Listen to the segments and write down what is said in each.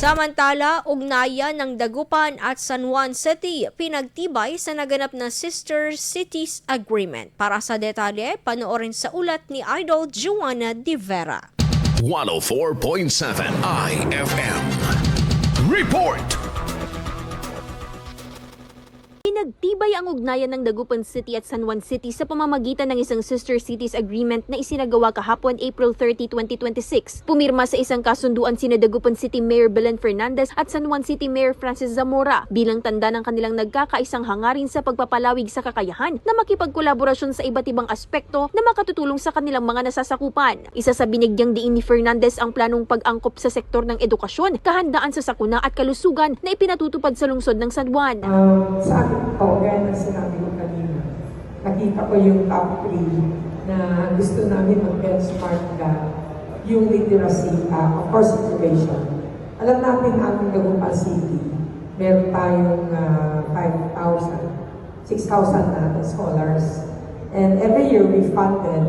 Samantala, ugnayan ng Dagupan at San Juan City pinagtibay sa naganap na Sister Cities Agreement. Para sa detalye, panoorin sa ulat ni Idol Joanna De Vera. 104.7 IFM. Report! Pinagtibay ang ugnayan ng Dagupan City at San Juan City sa pamamagitan ng isang Sister Cities Agreement na isinagawa kahapon April 30, 2026. Pumirma sa isang kasunduan sina Dagupan City Mayor Belen Fernandez at San Juan City Mayor Francis Zamora bilang tanda ng kanilang nagkakaisang hangarin sa pagpapalawig sa kakayahan na makipagkolaborasyon sa iba't ibang aspekto na makatutulong sa kanilang mga nasasakupan. Isa sa binigyang diin ni Fernandez ang planong pag-angkop sa sektor ng edukasyon, kahandaan sa sakuna at kalusugan na ipinatutupad sa lungsod ng San Juan. Sa akin po, gaya ng sinabi ko kanina, nakita ko yung top 3 na gusto namin mag-benchmark na yung literacy, of course, education. Alam natin ang Dagupan City, meron tayong 5,000, 6,000 na scholars. And every year we funded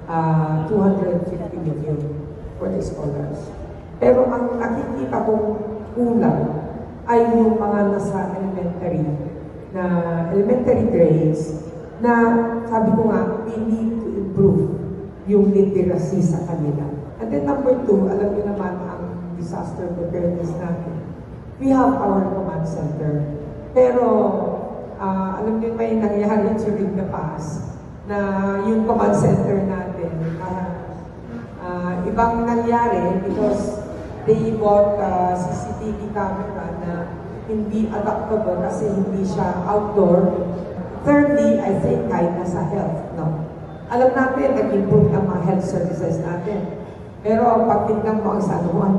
250 million for the scholars. Pero ang nakikita kong kulang ay yung mga nasa elementary grades na sabi ko nga, we need to improve yung literacy sa kanila. And then number 2, alam niyo naman ang disaster preparedness natin. We have our command center. Pero alam niyo may nangyari during the past na yung command center natin ibang nangyari because they bought CCTV camera na hindi adaptable kasi hindi siya outdoor. Thirdly, I think kahit nasa health, no? Alam natin, nag-improve ang mga health services natin. Pero pag tignan mo ang San Juan,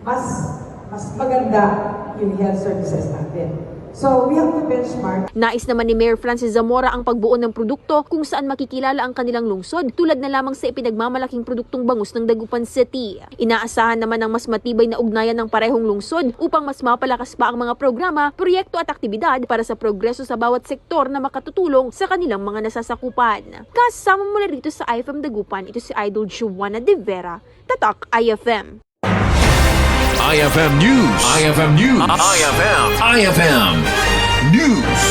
mas maganda yung health services natin. So, we have to benchmark. Nais naman ni Mayor Francis Zamora ang pagbuo ng produkto kung saan makikilala ang kanilang lungsod tulad na lamang sa ipinagmamalaking produktong bangus ng Dagupan City. Inaasahan naman ng mas matibay na ugnayan ng parehong lungsod upang mas mapalakas pa ang mga programa, proyekto at aktibidad para sa progreso sa bawat sektor na makatutulong sa kanilang mga nasasakupan. Kasama mula rito sa IFM Dagupan, ito si Idol Joanna De Vera, Tatak IFM. IFM News. IFM News. IFM News.